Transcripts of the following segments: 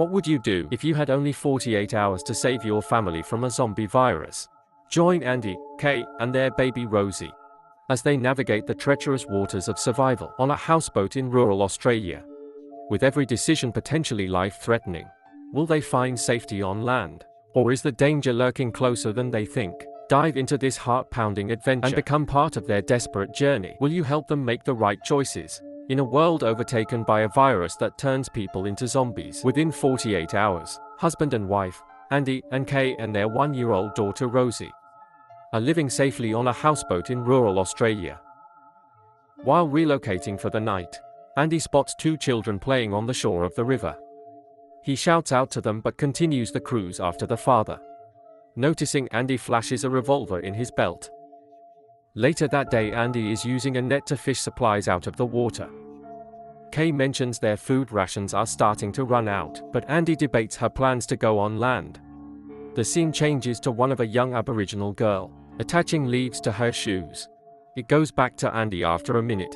What would you do if you had only 48 hours to save your family from a zombie virus? Join Andy, Kay, and their baby Rosie as they navigate the treacherous waters of survival on a houseboat in rural Australia. With every decision potentially life-threatening, will they find safety on land? Or is the danger lurking closer than they think? Dive into this heart-pounding adventure and become part of their desperate journey. Will you help them make the right choices in a world overtaken by a virus that turns people into zombies? Within 48 hours, husband and wife, Andy and Kay, and their 1-year-old daughter Rosie are living safely on a houseboat in rural Australia. While relocating for the night, Andy spots 2 children playing on the shore of the river. He shouts out to them but continues the cruise after the father. Noticing Andy flashes a revolver in his belt. Later that day, Andy is using a net to fish supplies out of the water. Kay mentions their food rations are starting to run out, but Andy debates her plans to go on land. The scene changes to one of a young Aboriginal girl attaching leaves to her shoes. It goes back to Andy after a minute,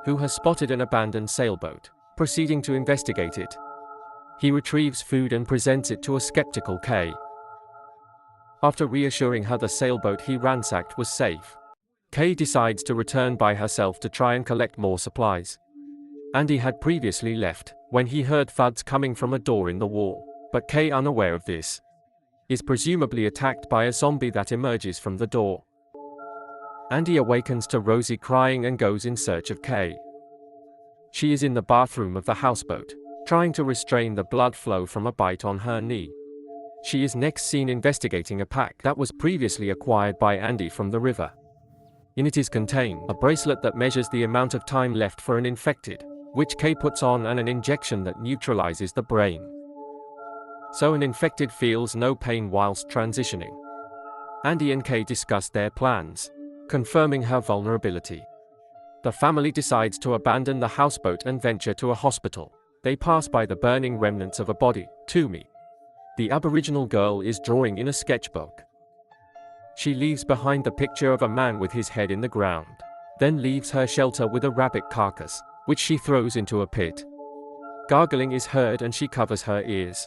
who has spotted an abandoned sailboat, proceeding to investigate it. He retrieves food and presents it to a skeptical Kay. After reassuring her the sailboat he ransacked was safe, Kay decides to return by herself to try and collect more supplies. Andy had previously left when he heard thuds coming from a door in the wall, but Kay, unaware of this, is presumably attacked by a zombie that emerges from the door. Andy awakens to Rosie crying and goes in search of Kay. She is in the bathroom of the houseboat, trying to restrain the blood flow from a bite on her knee. She is next seen investigating a pack that was previously acquired by Andy from the river. In it is contained a bracelet that measures the amount of time left for an infected, which Kay puts on, and an injection that neutralizes the brain, so an infected feels no pain whilst transitioning. Andy and Kay discuss their plans, confirming her vulnerability. The family decides to abandon the houseboat and venture to a hospital. They pass by the burning remnants of a body. Tumi, the Aboriginal girl, is drawing in a sketchbook. She leaves behind the picture of a man with his head in the ground, then leaves her shelter with a rabbit carcass, which she throws into a pit. Gargling is heard and she covers her ears.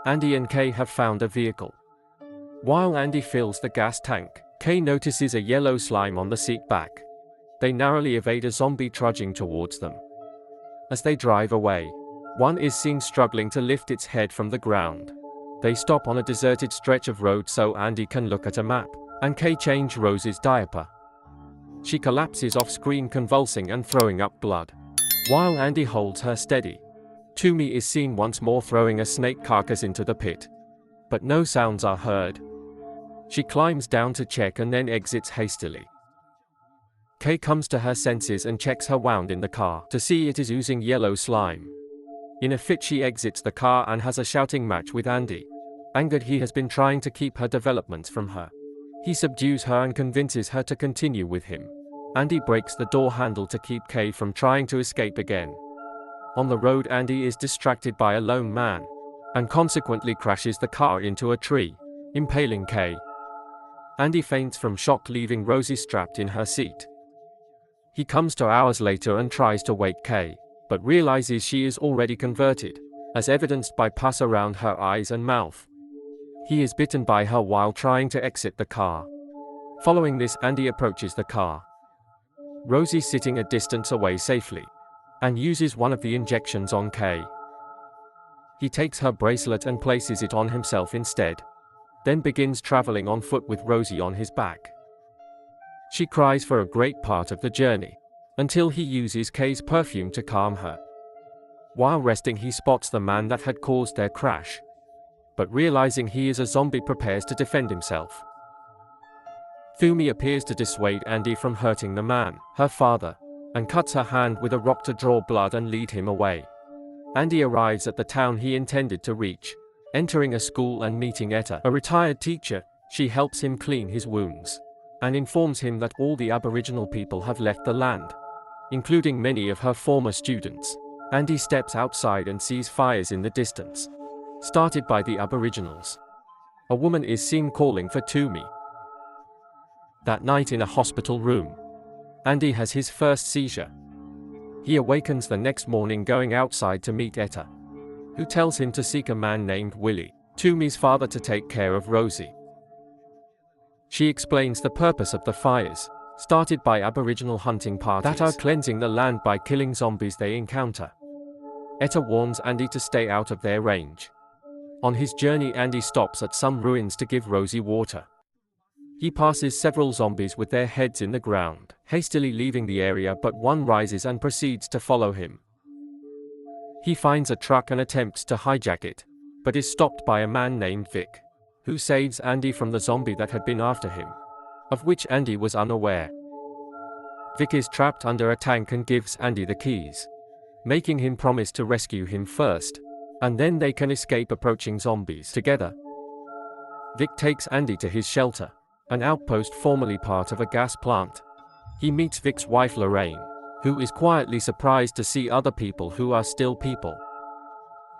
Andy and Kay have found a vehicle. While Andy fills the gas tank, Kay notices a yellow slime on the seat back. They narrowly evade a zombie trudging towards them. As they drive away, one is seen struggling to lift its head from the ground. They stop on a deserted stretch of road so Andy can look at a map, and Kay change Rose's diaper. She collapses off-screen, convulsing and throwing up blood, while Andy holds her steady. Tumi is seen once more throwing a snake carcass into the pit, but no sounds are heard. She climbs down to check and then exits hastily. Kay comes to her senses and checks her wound in the car to see it is oozing yellow slime. In a fit she exits the car and has a shouting match with Andy. Angered, he has been trying to keep her developments from her. He subdues her and convinces her to continue with him. Andy breaks the door handle to keep Kay from trying to escape again. On the road, Andy is distracted by a lone man, and consequently crashes the car into a tree, impaling Kay. Andy faints from shock, leaving Rosie strapped in her seat. He comes to hours later and tries to wake Kay, but realizes she is already converted, as evidenced by pus around her eyes and mouth. He is bitten by her while trying to exit the car. Following this, Andy approaches the car. Rosie sitting a distance away safely, and uses one of the injections on Kay. He takes her bracelet and places it on himself instead, then begins traveling on foot with Rosie on his back. She cries for a great part of the journey, until he uses Kay's perfume to calm her. While resting, he spots the man that had caused their crash, but realizing he is a zombie, prepares to defend himself. Thumi appears to dissuade Andy from hurting the man, her father, and cuts her hand with a rock to draw blood and lead him away. Andy arrives at the town he intended to reach, entering a school and meeting Etta, a retired teacher. She helps him clean his wounds, and informs him that all the Aboriginal people have left the land, including many of her former students. Andy steps outside and sees fires in the distance, started by the Aboriginals. A woman is seen calling for Tumi. That night in a hospital room, Andy has his first seizure. He awakens the next morning going outside to meet Etta. who tells him to seek a man named Willie, Toomey's father, to take care of Rosie. She explains the purpose of the fires, started by Aboriginal hunting parties that are cleansing the land by killing zombies they encounter. Etta warns Andy to stay out of their range. On his journey, Andy stops at some ruins to give Rosie water. He passes several zombies with their heads in the ground, hastily leaving the area, but one rises and proceeds to follow him. He finds a truck and attempts to hijack it, but is stopped by a man named Vic, who saves Andy from the zombie that had been after him, of which Andy was unaware. Vic is trapped under a tank and gives Andy the keys, making him promise to rescue him first, and then they can escape approaching zombies together. Vic takes Andy to his shelter, an outpost formerly part of a gas plant. He meets Vic's wife Lorraine, who is quietly surprised to see other people who are still people.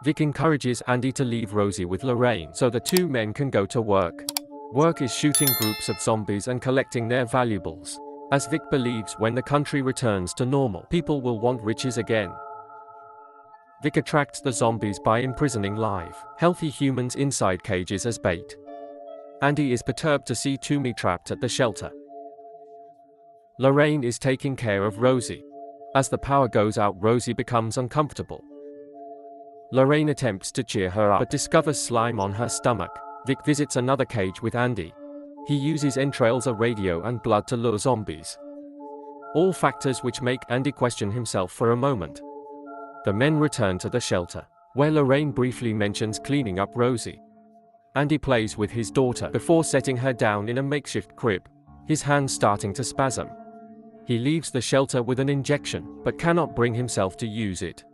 Vic encourages Andy to leave Rosie with Lorraine so the two men can go to work. Work is shooting groups of zombies and collecting their valuables, as Vic believes when the country returns to normal, people will want riches again. Vic attracts the zombies by imprisoning live, healthy humans inside cages as bait. Andy is perturbed to see Toomey trapped at the shelter. Lorraine is taking care of Rosie. As the power goes out, Rosie becomes uncomfortable. Lorraine attempts to cheer her up but discovers slime on her stomach. Vic visits another cage with Andy. He uses entrails, a radio, and blood to lure zombies. All factors which make Andy question himself for a moment. The men return to the shelter, where Lorraine briefly mentions cleaning up Rosie. Andy plays with his daughter before setting her down in a makeshift crib, his hands starting to spasm. He leaves the shelter with an injection, but cannot bring himself to use it.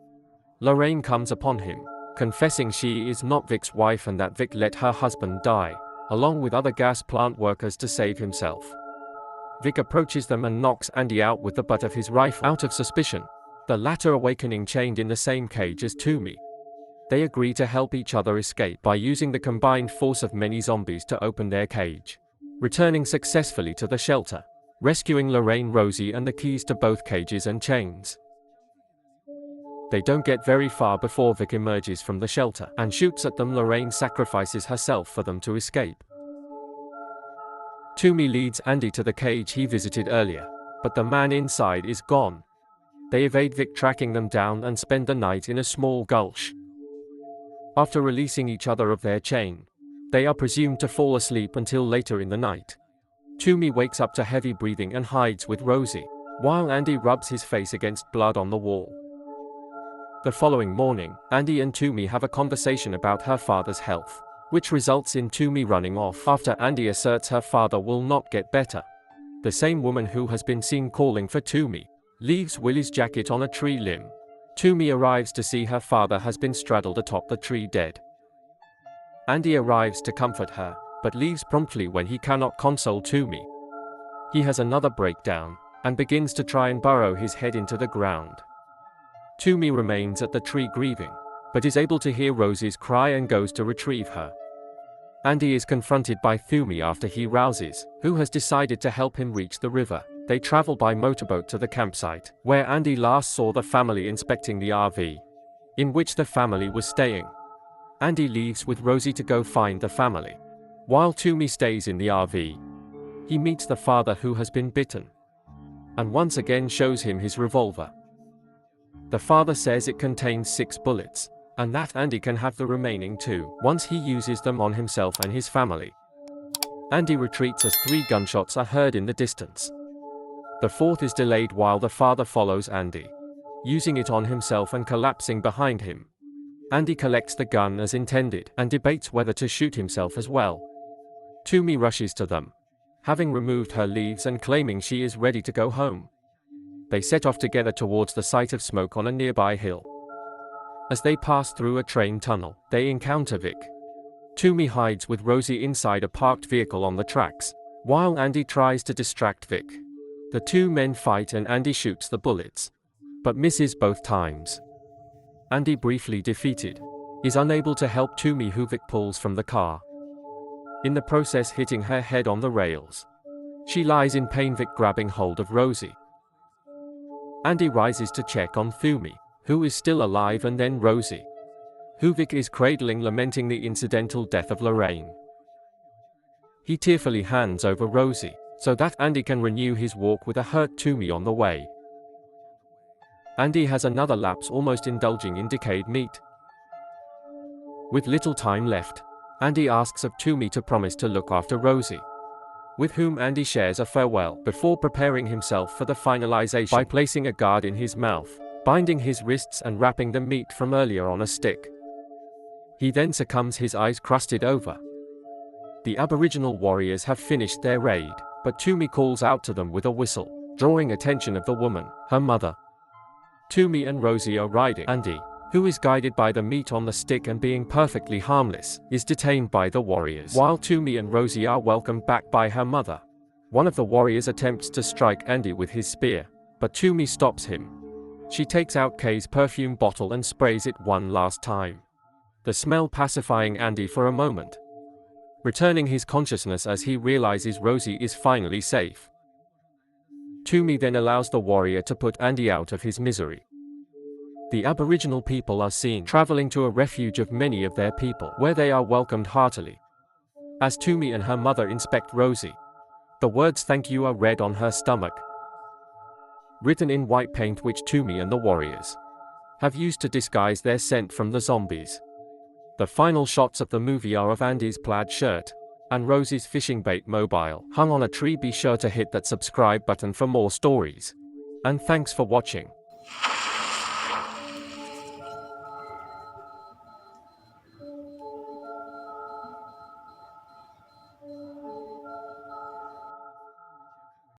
Lorraine comes upon him, confessing she is not Vic's wife and that Vic let her husband die, along with other gas plant workers, to save himself. Vic approaches them and knocks Andy out with the butt of his rifle out of suspicion, the latter awakening chained in the same cage as Toomey. They agree to help each other escape by using the combined force of many zombies to open their cage, returning successfully to the shelter, rescuing Lorraine, Rosie, and the keys to both cages and chains. They don't get very far before Vic emerges from the shelter and shoots at them. Lorraine sacrifices herself for them to escape. Toomey leads Andy to the cage he visited earlier, but the man inside is gone. They evade Vic tracking them down and spend the night in a small gulch. After releasing each other of their chain, they are presumed to fall asleep until later in the night. Toomey wakes up to heavy breathing and hides with Rosie, while Andy rubs his face against blood on the wall. The following morning, Andy and Toomey have a conversation about her father's health, which results in Toomey running off after Andy asserts her father will not get better. The same woman who has been seen calling for Toomey leaves Willie's jacket on a tree limb. Toomey arrives to see her father has been straddled atop the tree dead. Andy arrives to comfort her, but leaves promptly when he cannot console Toomey. He has another breakdown, and begins to try and burrow his head into the ground. Toomey remains at the tree grieving, but is able to hear Rosie's cry and goes to retrieve her. Andy is confronted by Toomey after he rouses, who has decided to help him reach the river. They travel by motorboat to the campsite, where Andy last saw the family inspecting the RV, in which the family was staying. Andy leaves with Rosie to go find the family, while Toomey stays in the RV. He meets the father who has been bitten, and once again shows him his revolver. The father says it contains 6 bullets, and that Andy can have the remaining 2 once he uses them on himself and his family. Andy retreats as 3 gunshots are heard in the distance. The 4th is delayed while the father follows Andy, using it on himself and collapsing behind him. Andy collects the gun as intended and debates whether to shoot himself as well. Toomey rushes to them, having removed her leaves and claiming she is ready to go home. They set off together towards the sight of smoke on a nearby hill. As they pass through a train tunnel, they encounter Vic. Toomey hides with Rosie inside a parked vehicle on the tracks, while Andy tries to distract Vic. The 2 men fight and Andy shoots the bullets, but misses both times. Andy, briefly defeated, is unable to help Toomey, who Vic pulls from the car, in the process hitting her head on the rails. She lies in pain, Vic grabbing hold of Rosie. Andy rises to check on Toomey, who is still alive, and then Rosie, Huvik is cradling, lamenting the incidental death of Lorraine. He tearfully hands over Rosie, so that Andy can renew his walk with a hurt Toomey on the way. Andy has another lapse, almost indulging in decayed meat. With little time left, Andy asks of Toomey to promise to look after Rosie, with whom Andy shares a farewell before preparing himself for the finalization by placing a guard in his mouth, binding his wrists and wrapping the meat from earlier on a stick. He then succumbs, his eyes crusted over. The Aboriginal warriors have finished their raid, but Toomey calls out to them with a whistle, drawing attention of the woman, her mother. Toomey and Rosie are riding. Andy, who is guided by the meat on the stick and being perfectly harmless, is detained by the warriors. While Toomey and Rosie are welcomed back by her mother, one of the warriors attempts to strike Andy with his spear, but Toomey stops him. She takes out Kay's perfume bottle and sprays it one last time, the smell pacifying Andy for a moment, returning his consciousness as he realizes Rosie is finally safe. Toomey then allows the warrior to put Andy out of his misery. The Aboriginal people are seen traveling to a refuge of many of their people, where they are welcomed heartily. As Toomey and her mother inspect Rosie, the words "thank you" are read on her stomach, written in white paint, which Toomey and the warriors have used to disguise their scent from the zombies. The final shots of the movie are of Andy's plaid shirt and Rosie's fishing bait mobile hung on a tree. Be sure to hit that subscribe button for more stories. And thanks for watching.